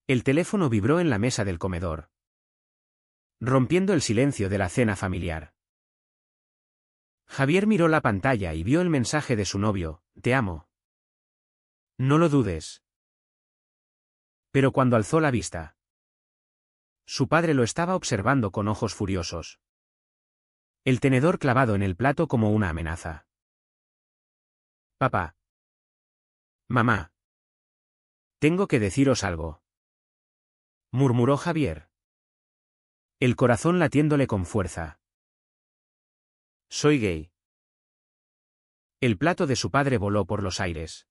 El teléfono vibró en la mesa del comedor, rompiendo el silencio de la cena familiar. Javier miró la pantalla y vio el mensaje de su novio: «Te amo. No lo dudes». Pero cuando alzó la vista, su padre lo estaba observando con ojos furiosos, el tenedor clavado en el plato como una amenaza. «Papá. Mamá. Tengo que deciros algo», murmuró Javier, el corazón latiéndole con fuerza. «Soy gay». El plato de su padre voló por los aires,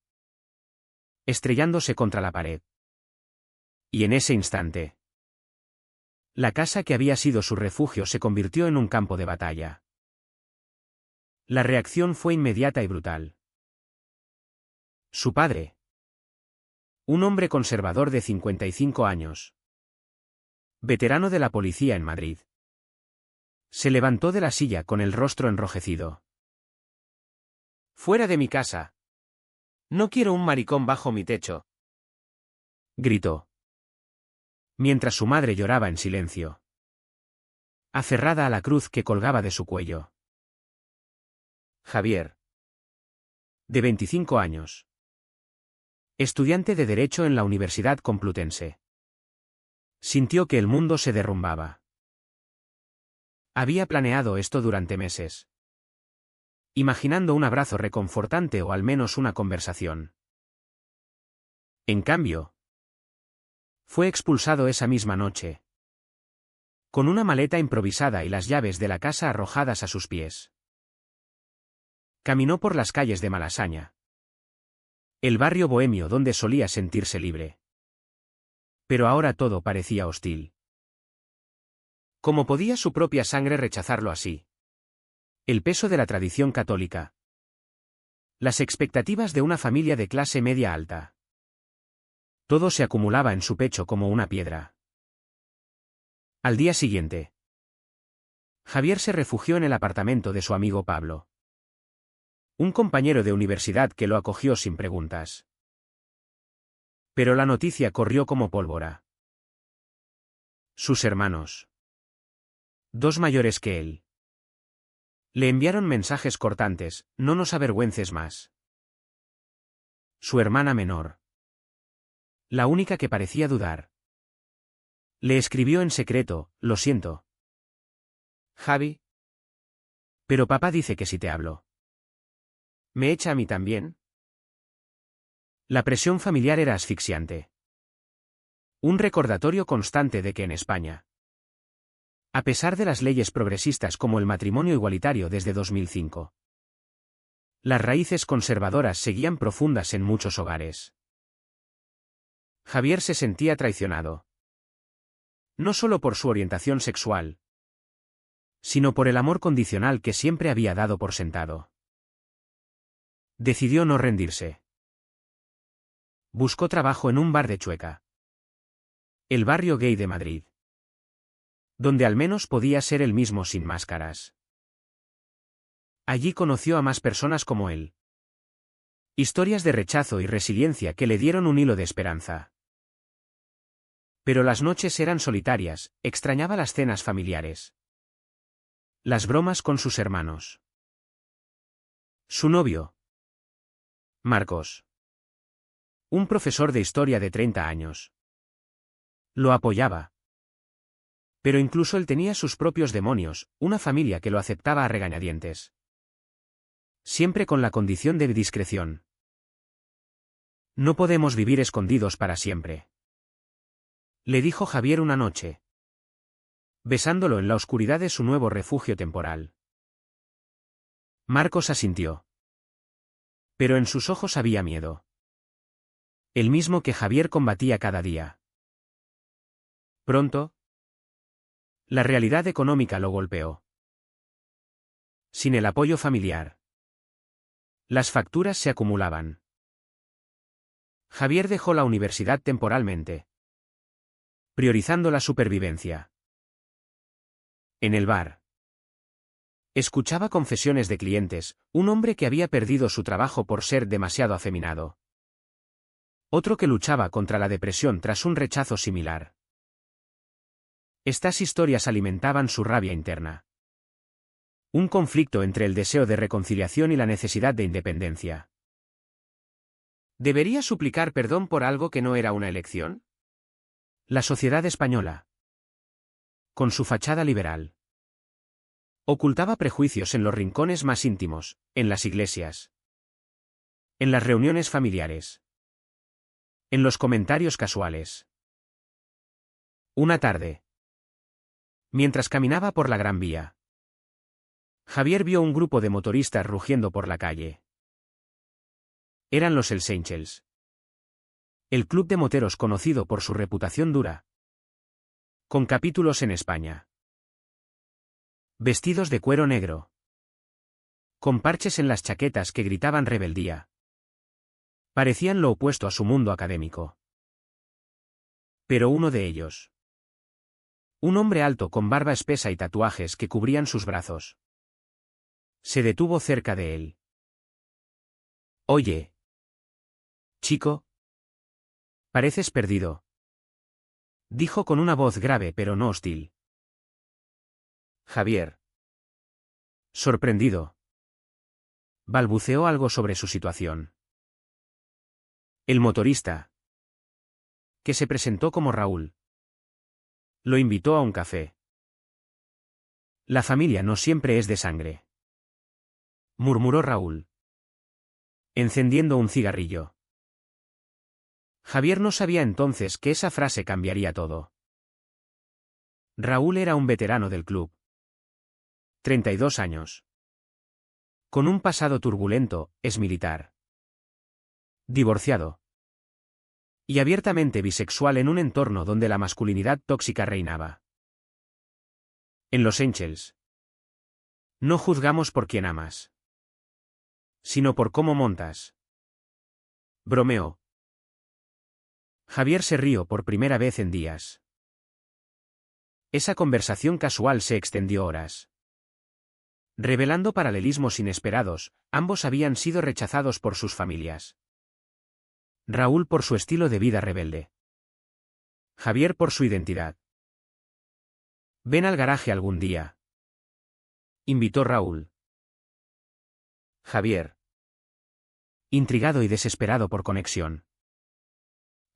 estrellándose contra la pared. Y en ese instante, la casa que había sido su refugio se convirtió en un campo de batalla. La reacción fue inmediata y brutal. Su padre, un hombre conservador de 55 años, veterano de la policía en Madrid, se levantó de la silla con el rostro enrojecido. «Fuera de mi casa. No quiero un maricón bajo mi techo», gritó, mientras su madre lloraba en silencio, aferrada a la cruz que colgaba de su cuello. Javier, de 25 años, estudiante de Derecho en la Universidad Complutense, sintió que el mundo se derrumbaba. Había planeado esto durante meses, imaginando un abrazo reconfortante o al menos una conversación. En cambio, fue expulsado esa misma noche, con una maleta improvisada y las llaves de la casa arrojadas a sus pies. Caminó por las calles de Malasaña, el barrio bohemio donde solía sentirse libre. Pero ahora todo parecía hostil. ¿Cómo podía su propia sangre rechazarlo así? El peso de la tradición católica. Las expectativas de una familia de clase media alta. Todo se acumulaba en su pecho como una piedra. Al día siguiente, Javier se refugió en el apartamento de su amigo Pablo, un compañero de universidad que lo acogió sin preguntas. Pero la noticia corrió como pólvora. Sus hermanos, 2 mayores que él, le enviaron mensajes cortantes: «No nos avergüences más». Su hermana menor, la única que parecía dudar, le escribió en secreto: «Lo siento, Javi, pero papá dice que si te hablo, ¿me echa a mí también?». La presión familiar era asfixiante. Un recordatorio constante de que en España, a pesar de las leyes progresistas como el matrimonio igualitario desde 2005, las raíces conservadoras seguían profundas en muchos hogares. Javier se sentía traicionado. No solo por su orientación sexual, sino por el amor condicional que siempre había dado por sentado. Decidió no rendirse. Buscó trabajo en un bar de Chueca, el barrio gay de Madrid, donde al menos podía ser él mismo sin máscaras. Allí conoció a más personas como él. Historias de rechazo y resiliencia que le dieron un hilo de esperanza. Pero las noches eran solitarias, extrañaba las cenas familiares, las bromas con sus hermanos. Su novio, Marcos, un profesor de historia de 30 años, lo apoyaba. Pero incluso él tenía sus propios demonios, una familia que lo aceptaba a regañadientes, siempre con la condición de discreción. «No podemos vivir escondidos para siempre», le dijo Javier una noche, besándolo en la oscuridad de su nuevo refugio temporal. Marcos asintió. Pero en sus ojos había miedo, el mismo que Javier combatía cada día. Pronto, la realidad económica lo golpeó. Sin el apoyo familiar, las facturas se acumulaban. Javier dejó la universidad temporalmente, priorizando la supervivencia. En el bar, escuchaba confesiones de clientes: un hombre que había perdido su trabajo por ser demasiado afeminado, Otro que luchaba contra la depresión tras un rechazo similar. Estas historias alimentaban su rabia interna. Un conflicto entre el deseo de reconciliación y la necesidad de independencia. ¿Debería suplicar perdón por algo que no era una elección? La sociedad española, con su fachada liberal, ocultaba prejuicios en los rincones más íntimos, en las iglesias, en las reuniones familiares, en los comentarios casuales. Una tarde, mientras caminaba por la Gran Vía, Javier vio un grupo de motoristas rugiendo por la calle. Eran los Hells Angels, el club de moteros conocido por su reputación dura, con capítulos en España. Vestidos de cuero negro, con parches en las chaquetas que gritaban rebeldía. Parecían lo opuesto a su mundo académico. Pero uno de ellos, un hombre alto con barba espesa y tatuajes que cubrían sus brazos, se detuvo cerca de él. «Oye, chico, pareces perdido», dijo con una voz grave pero no hostil. Javier, sorprendido, balbuceó algo sobre su situación. El motorista, que se presentó como Raúl, lo invitó a un café. «La familia no siempre es de sangre», murmuró Raúl, encendiendo un cigarrillo. Javier no sabía entonces que esa frase cambiaría todo. Raúl era un veterano del club. 32 años. Con un pasado turbulento, es militar. Divorciado. Y abiertamente bisexual en un entorno donde la masculinidad tóxica reinaba. En Los Angels, no juzgamos por quien amas, sino por cómo montas. Bromeó. Javier se rió por primera vez en días. Esa conversación casual se extendió horas. Revelando paralelismos inesperados, ambos habían sido rechazados por sus familias. Raúl por su estilo de vida rebelde. Javier por su identidad. «Ven al garaje algún día», invitó Raúl. Javier, intrigado y desesperado por conexión,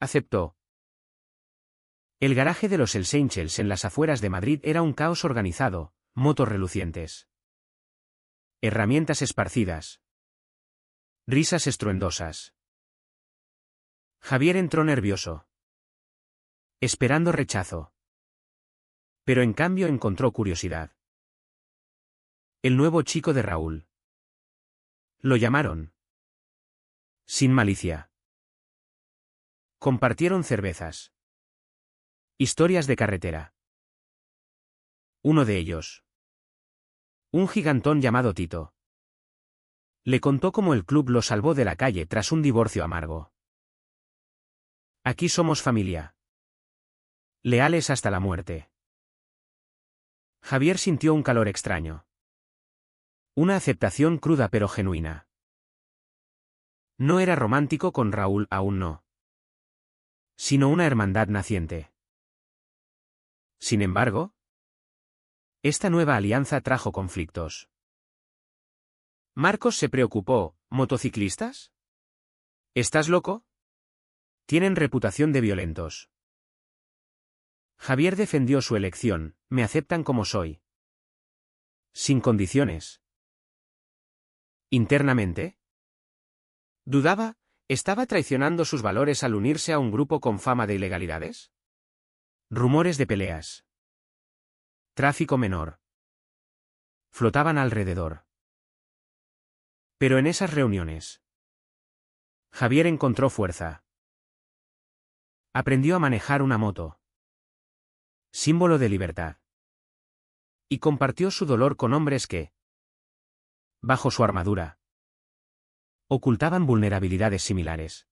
aceptó. El garaje de los Hells Angels en las afueras de Madrid era un caos organizado, motos relucientes, herramientas esparcidas, risas estruendosas. Javier entró nervioso, esperando rechazo. Pero en cambio encontró curiosidad. El nuevo chico de Raúl. Lo llamaron. Sin malicia. Compartieron cervezas. Historias de carretera. Uno de ellos, un gigantón llamado Tito, le contó cómo el club lo salvó de la calle tras un divorcio amargo. «Aquí somos familia. Leales hasta la muerte». Javier sintió un calor extraño. Una aceptación cruda pero genuina. No era romántico con Raúl, aún no. Sino una hermandad naciente. Sin embargo, esta nueva alianza trajo conflictos. Marcos se preocupó. ¿Motociclistas? ¿Estás loco? Tienen reputación de violentos. Javier defendió su elección. Me aceptan como soy. Sin condiciones. Internamente, dudaba, ¿estaba traicionando sus valores al unirse a un grupo con fama de ilegalidades? Rumores de peleas. Tráfico menor. Flotaban alrededor. Pero en esas reuniones, Javier encontró fuerza. Aprendió a manejar una moto, símbolo de libertad. Y compartió su dolor con hombres que, bajo su armadura, ocultaban vulnerabilidades similares.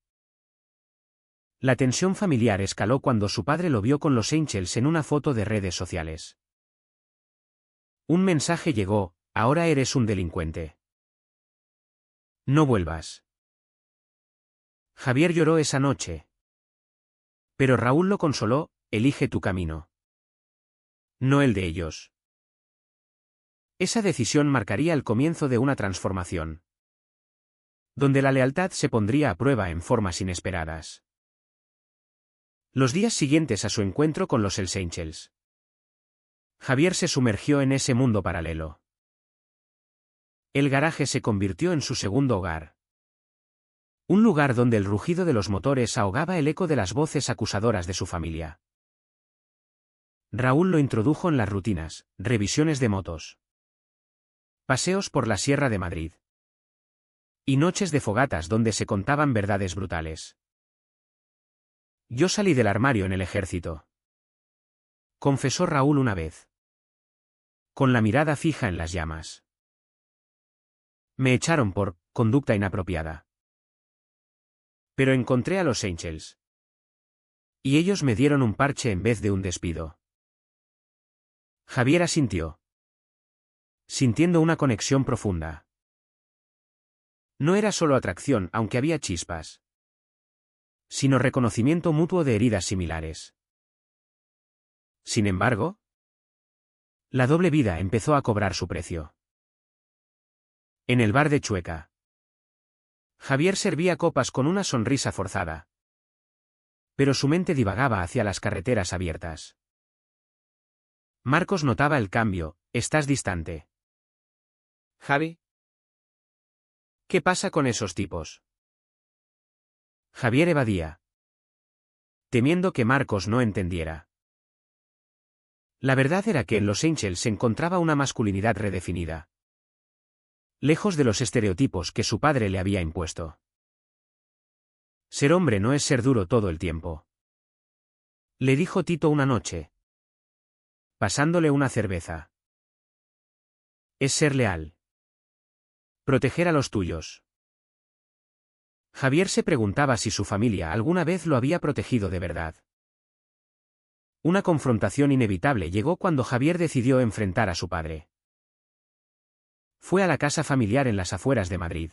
La tensión familiar escaló cuando su padre lo vio con los Angels en una foto de redes sociales. Un mensaje llegó: ahora eres un delincuente. No vuelvas. Javier lloró esa noche. Pero Raúl lo consoló: elige tu camino. No el de ellos. Esa decisión marcaría el comienzo de una transformación, donde la lealtad se pondría a prueba en formas inesperadas. Los días siguientes a su encuentro con los Hells Angels, Javier se sumergió en ese mundo paralelo. El garaje se convirtió en su segundo hogar. Un lugar donde el rugido de los motores ahogaba el eco de las voces acusadoras de su familia. Raúl lo introdujo en las rutinas: revisiones de motos, paseos por la Sierra de Madrid y noches de fogatas donde se contaban verdades brutales. Yo salí del armario en el ejército, confesó Raúl una vez, con la mirada fija en las llamas. Me echaron por conducta inapropiada. Pero encontré a los Angels. Y ellos me dieron un parche en vez de un despido. Javier asintió, sintiendo una conexión profunda. No era solo atracción, aunque había chispas, sino reconocimiento mutuo de heridas similares. Sin embargo, la doble vida empezó a cobrar su precio. En el bar de Chueca, Javier servía copas con una sonrisa forzada, pero su mente divagaba hacia las carreteras abiertas. Marcos notaba el cambio: estás distante. Javi, ¿Qué pasa con esos tipos? Javier evadía, temiendo que Marcos no entendiera. La verdad era que en los Angels se encontraba una masculinidad redefinida, lejos de los estereotipos que su padre le había impuesto. Ser hombre no es ser duro todo el tiempo, le dijo Tito una noche, pasándole una cerveza. Es ser leal, proteger a los tuyos. Javier se preguntaba si su familia alguna vez lo había protegido de verdad. Una confrontación inevitable llegó cuando Javier decidió enfrentar a su padre. Fue a la casa familiar en las afueras de Madrid.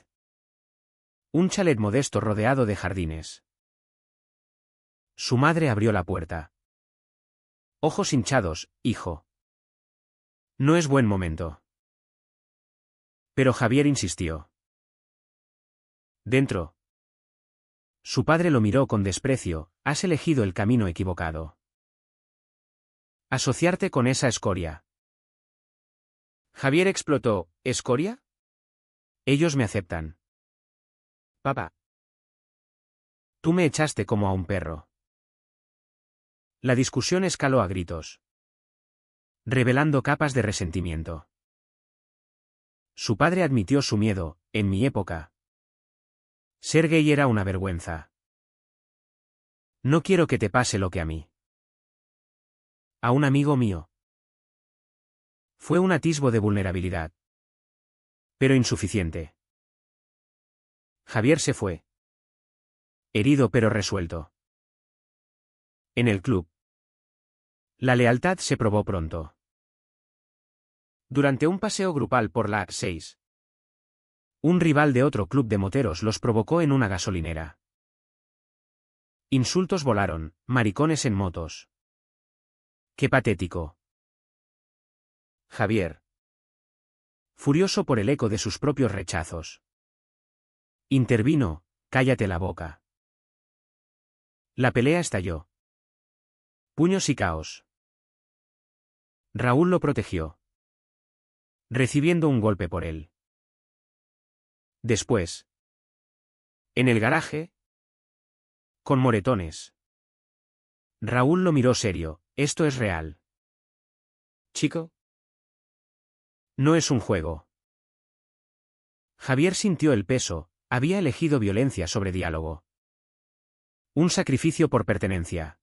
Un chalet modesto rodeado de jardines. Su madre abrió la puerta. Ojos hinchados: hijo. No es buen momento. Pero Javier insistió. Dentro. Su padre lo miró con desprecio: has elegido el camino equivocado. Asociarte con esa escoria. Javier explotó: ¿escoria? Ellos me aceptan. papá. Tú me echaste como a un perro. La discusión escaló a gritos, revelando capas de resentimiento. Su padre admitió su miedo: en mi época, ser gay era una vergüenza. No quiero que te pase lo que a mí. A un amigo mío. Fue un atisbo de vulnerabilidad, pero insuficiente. Javier se fue, herido pero resuelto. En el club, la lealtad se probó pronto. Durante un paseo grupal por la 6, un rival de otro club de moteros los provocó en una gasolinera. Insultos volaron: maricones en motos. ¡Qué patético! Javier, furioso por el eco de sus propios rechazos, intervino: cállate la boca. La pelea estalló. Puños y caos. Raúl lo protegió, recibiendo un golpe por él. Después, en el garaje, con moretones, Raúl lo miró serio: esto es real. Chico, No es un juego. Javier sintió el peso: había elegido violencia sobre diálogo. Un sacrificio por pertenencia.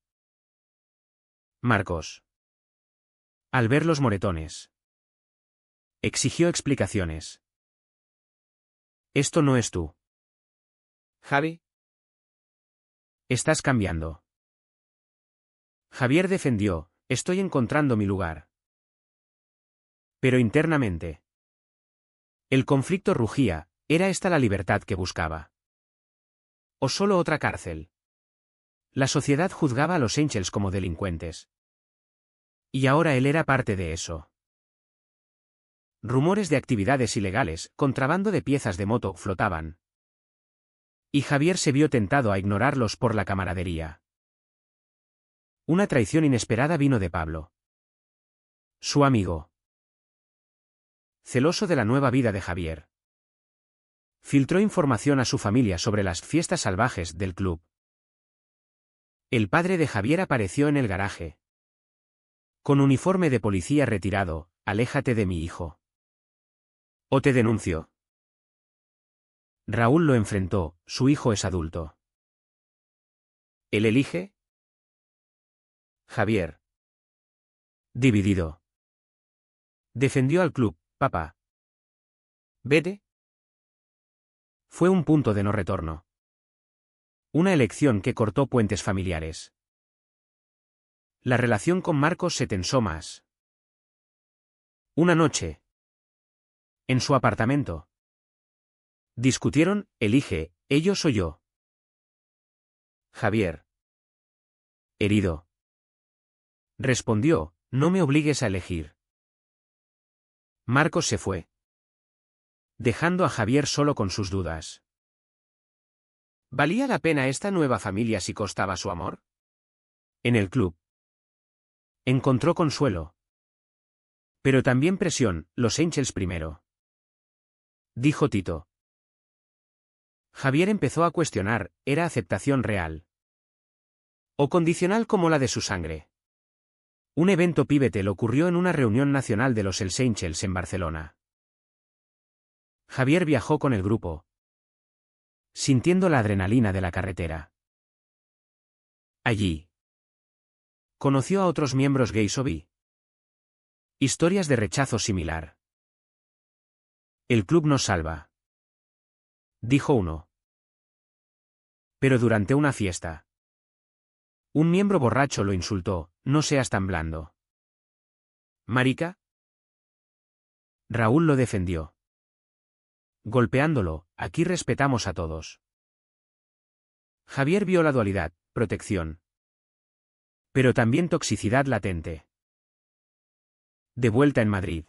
Marcos, al ver los moretones, exigió explicaciones. Esto no es tú. Javi, Estás cambiando. Javier defendió: estoy encontrando mi lugar. Pero internamente, el conflicto rugía: ¿era esta la libertad que buscaba? ¿O solo otra cárcel? La sociedad juzgaba a los Angels como delincuentes. Y ahora él era parte de eso. Rumores de actividades ilegales, contrabando de piezas de moto, flotaban. Y Javier se vio tentado a ignorarlos por la camaradería. Una traición inesperada vino de Pablo, su amigo. Celoso de la nueva vida de Javier, filtró información a su familia sobre las fiestas salvajes del club. El padre de Javier apareció en el garaje. Con uniforme de policía retirado: aléjate de mi hijo. O te denuncio. Raúl lo enfrentó: su hijo es adulto. ¿Él elige? Javier. Dividido. Defendió al club: papá. Vete. Fue un punto de no retorno. Una elección que cortó puentes familiares. La relación con Marcos se tensó más. Una noche, en su apartamento, discutieron: elige, ellos o yo. Javier. Herido, respondió: no me obligues a elegir. Marcos se fue, dejando a Javier solo con sus dudas. ¿Valía la pena esta nueva familia si costaba su amor? En el club encontró consuelo, pero también presión: los Angels primero, dijo Tito. Javier empezó a cuestionar: ¿era aceptación real o condicional como la de su sangre? Un evento pivotal ocurrió en una reunión nacional de los Hells Angels en Barcelona. Javier viajó con el grupo, sintiendo la adrenalina de la carretera. Allí conoció a otros miembros gays o bi. Historias de rechazo similar. El club nos salva, dijo uno. Pero durante una fiesta, un miembro borracho lo insultó: no seas tan blando. ¿Marica? Raúl lo defendió, golpeándolo: aquí respetamos a todos. Javier vio la dualidad: protección, pero también toxicidad latente. De vuelta en Madrid,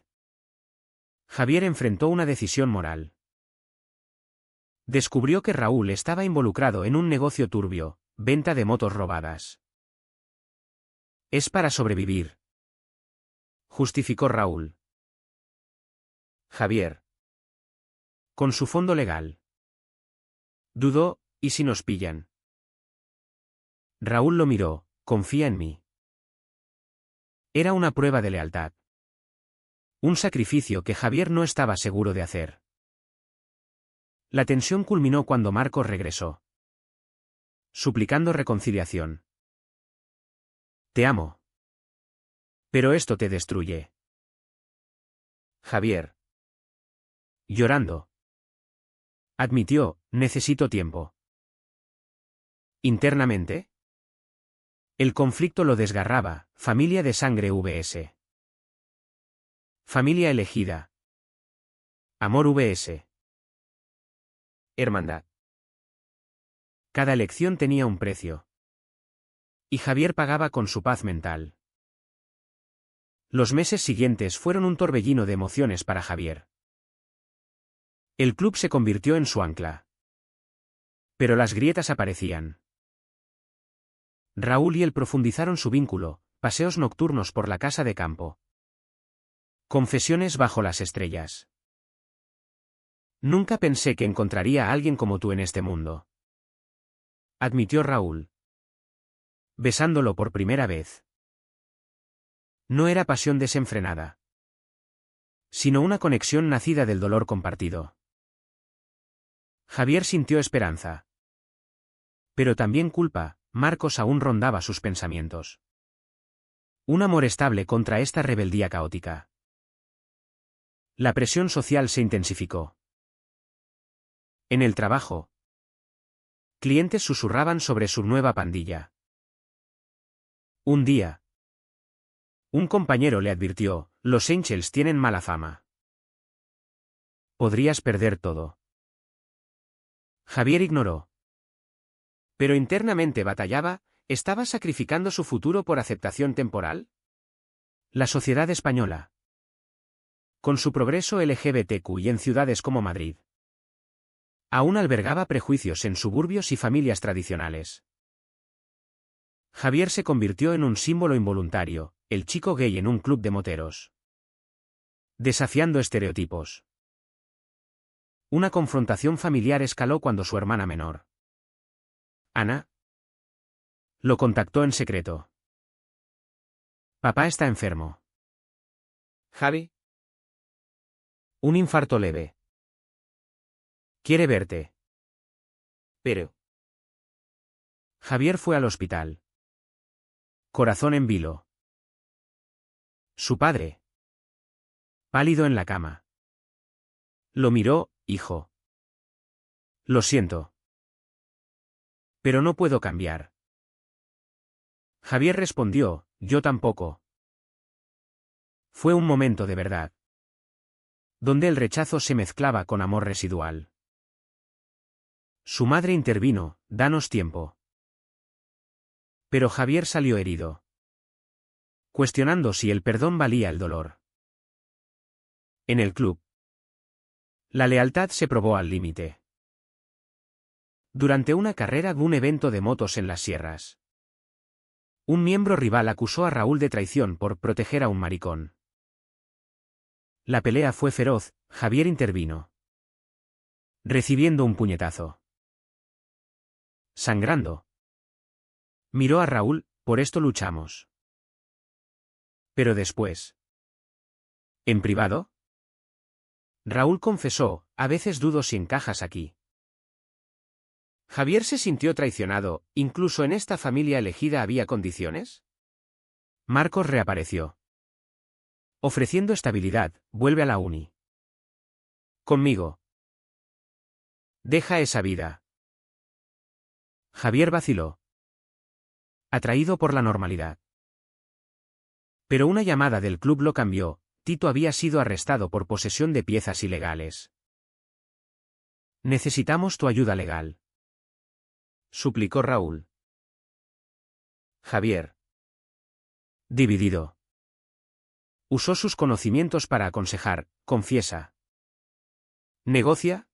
Javier enfrentó una decisión moral. Descubrió que Raúl estaba involucrado en un negocio turbio: venta de motos robadas. Es para sobrevivir, justificó Raúl. Javier. Con su fondo legal. Dudó: ¿y si nos pillan? Raúl lo miró: confía en mí. Era una prueba de lealtad. Un sacrificio que Javier no estaba seguro de hacer. La tensión culminó cuando Marcos regresó, suplicando reconciliación. Te amo, pero esto te destruye. Javier. Llorando, admitió: necesito tiempo. Internamente, el conflicto lo desgarraba: familia de sangre vs. familia elegida. Amor vs. Hermandad. Cada elección tenía un precio. Y Javier pagaba con su paz mental. Los meses siguientes fueron un torbellino de emociones para Javier. El club se convirtió en su ancla. Pero las grietas aparecían. Raúl y él profundizaron su vínculo: paseos nocturnos por la casa de campo, confesiones bajo las estrellas. Nunca pensé que encontraría a alguien como tú en este mundo, admitió Raúl, besándolo por primera vez. No era pasión desenfrenada, sino una conexión nacida del dolor compartido. Javier sintió esperanza, pero también culpa: Marcos aún rondaba sus pensamientos. Un amor estable contra esta rebeldía caótica. La presión social se intensificó. En el trabajo, clientes susurraban sobre su nueva pandilla. Un día, un compañero le advirtió: los Angels tienen mala fama. Podrías perder todo. Javier ignoró. Pero internamente batallaba, ¿estaba sacrificando su futuro por aceptación temporal? La sociedad española. Con su progreso LGBTQ y en ciudades como Madrid, aún albergaba prejuicios en suburbios y familias tradicionales. Javier se convirtió en un símbolo involuntario, el chico gay en un club de moteros. Desafiando estereotipos. Una confrontación familiar escaló cuando su hermana menor, Ana, lo contactó en secreto. Papá está enfermo. Javi, Un infarto leve. Quiere verte. pero... Javier fue al hospital. Corazón en vilo. Su padre, pálido en la cama. Lo miró, hijo. Lo siento. Pero no puedo cambiar. Javier respondió, yo tampoco. Fue un momento de verdad, donde el rechazo se mezclaba con amor residual. Su madre intervino, danos tiempo. Pero Javier salió herido, cuestionando si el perdón valía el dolor. En el club, la lealtad se probó al límite. Durante una carrera de un evento de motos en las sierras, un miembro rival acusó a Raúl de traición por proteger a un maricón. La pelea fue feroz, Javier intervino, recibiendo un puñetazo. Sangrando, miró a Raúl, por esto luchamos. Pero después, en privado, Raúl confesó, a veces dudo si encajas aquí. Javier se sintió traicionado, ¿incluso en esta familia elegida había condiciones? Marcos reapareció. Ofreciendo estabilidad, vuelve a la uni. Conmigo. Deja esa vida. Javier vaciló, atraído por la normalidad. Pero una llamada del club lo cambió, Tito había sido arrestado por posesión de piezas ilegales. Necesitamos tu ayuda legal, suplicó Raúl. Javier, dividido, usó sus conocimientos para aconsejar, confiesa. ¿Negocia?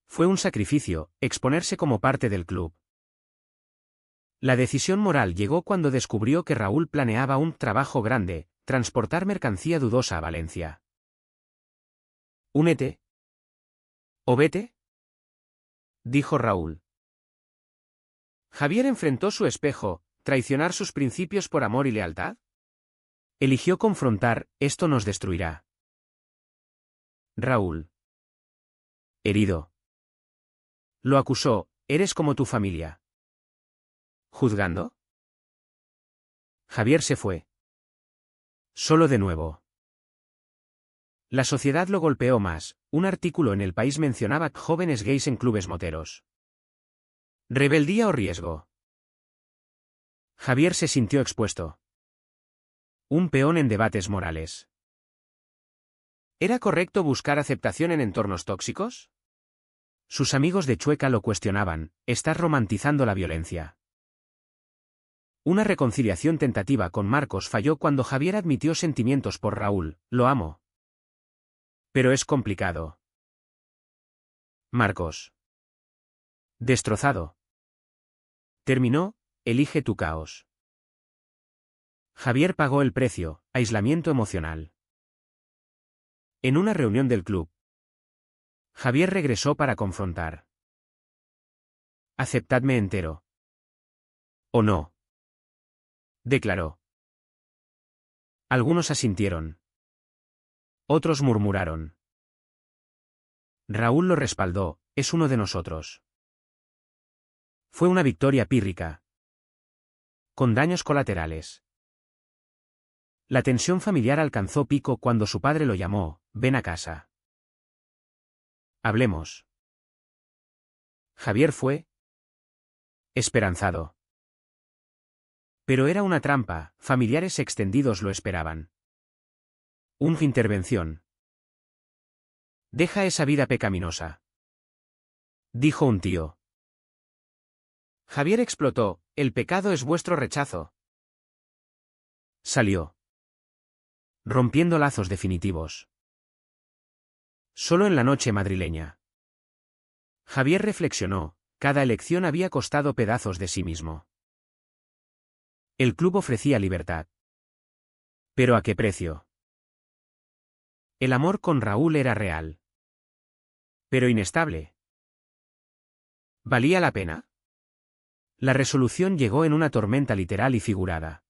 Fue un sacrificio, exponerse como parte del club. La decisión moral llegó cuando descubrió que Raúl planeaba un trabajo grande, transportar mercancía dudosa a Valencia. «Únete. O vete», dijo Raúl. Javier enfrentó su espejo, ¿traicionar sus principios por amor y lealtad? Eligió confrontar, esto nos destruirá. Raúl, herido, lo acusó, eres como tu familia. ¿Juzgando? Javier se fue. Solo de nuevo. La sociedad lo golpeó más, un artículo en El País mencionaba jóvenes gays en clubes moteros. ¿Rebeldía o riesgo? Javier se sintió expuesto. Un peón en debates morales. ¿Era correcto buscar aceptación en entornos tóxicos? Sus amigos de Chueca lo cuestionaban, estás romantizando la violencia. Una reconciliación tentativa con Marcos falló cuando Javier admitió sentimientos por Raúl, lo amo. Pero es complicado. Marcos. Destrozado. Terminó, elige tu caos. Javier pagó el precio, aislamiento emocional. En una reunión del club, Javier regresó para confrontar. Aceptadme entero. ¿O no? Declaró. Algunos asintieron. Otros murmuraron. Raúl lo respaldó, es uno de nosotros. Fue una victoria pírrica, con daños colaterales. La tensión familiar alcanzó pico cuando su padre lo llamó, ven a casa. Hablemos. Javier fue esperanzado. Pero era una trampa, familiares extendidos lo esperaban. Una intervención. Deja esa vida pecaminosa, dijo un tío. Javier explotó, el pecado es vuestro rechazo. Salió, rompiendo lazos definitivos. Solo en la noche madrileña. Javier reflexionó, cada elección había costado pedazos de sí mismo. El club ofrecía libertad. ¿Pero a qué precio? El amor con Raúl era real. Pero inestable. ¿Valía la pena? La resolución llegó en una tormenta literal y figurada.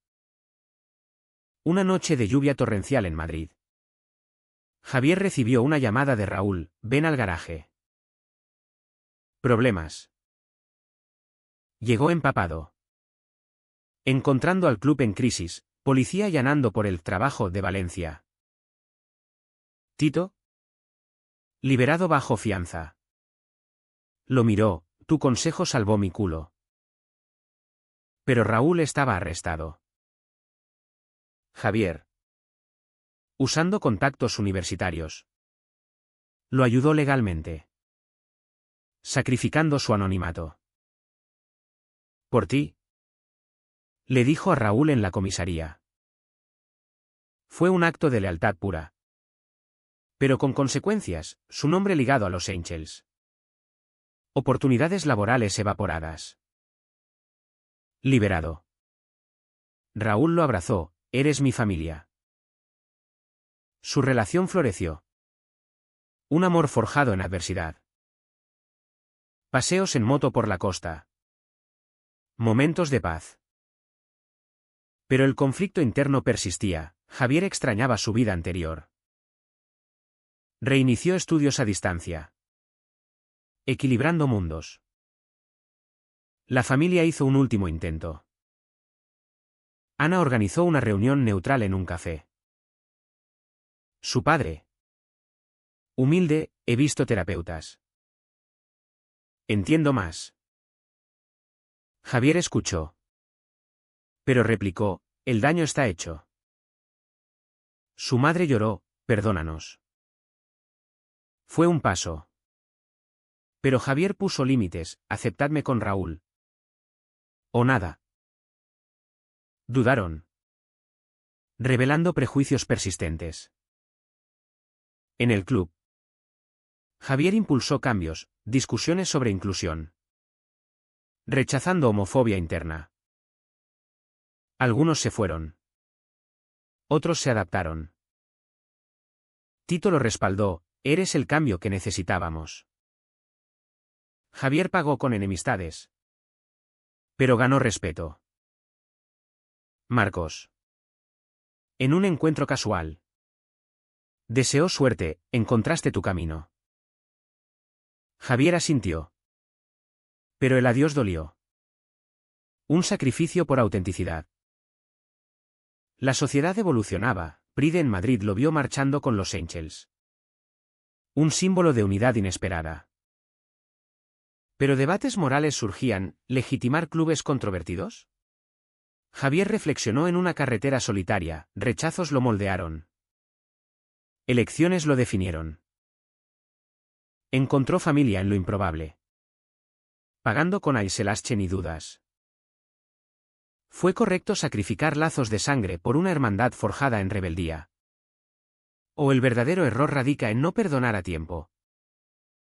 Una noche de lluvia torrencial en Madrid. Javier recibió una llamada de Raúl: ven al garaje. Problemas. Llegó empapado. Encontrando al club en crisis, policía allanando por el trabajo de Valencia. Tito. Liberado bajo fianza. Lo miró: tu consejo salvó mi culo. Pero Raúl estaba arrestado. Javier. Usando contactos universitarios. Lo ayudó legalmente. Sacrificando su anonimato. Por ti. Le dijo a Raúl en la comisaría. Fue un acto de lealtad pura. Pero con consecuencias, su nombre ligado a los Angels. Oportunidades laborales evaporadas. Liberado. Raúl lo abrazó: eres mi familia. Su relación floreció. Un amor forjado en adversidad. Paseos en moto por la costa. Momentos de paz. Pero el conflicto interno persistía. Javier extrañaba su vida anterior. Reinició estudios a distancia. Equilibrando mundos. La familia hizo un último intento. Ana organizó una reunión neutral en un café. Su padre. Humilde: he visto terapeutas. Entiendo más. Javier escuchó. Pero replicó: el daño está hecho. Su madre lloró: perdónanos. Fue un paso. Pero Javier puso límites: aceptadme con Raúl. O nada. Dudaron. Revelando prejuicios persistentes. En el club. Javier impulsó cambios, discusiones sobre inclusión. Rechazando homofobia interna. Algunos se fueron. Otros se adaptaron. Tito lo respaldó: eres el cambio que necesitábamos. Javier pagó con enemistades. Pero ganó respeto. Marcos. En un encuentro casual. Deseó suerte: encontraste tu camino. Javier asintió. Pero el adiós dolió. Un sacrificio por autenticidad. La sociedad evolucionaba. Pride en Madrid lo vio marchando con los Angels. Un símbolo de unidad inesperada. Pero debates morales surgían: ¿legitimar clubes controvertidos? Javier reflexionó en una carretera solitaria: rechazos lo moldearon. Elecciones lo definieron. Encontró familia en lo improbable. Pagando con Aiselasche ni dudas. Fue correcto sacrificar lazos de sangre por una hermandad forjada en rebeldía. ¿O el verdadero error radica en no perdonar a tiempo?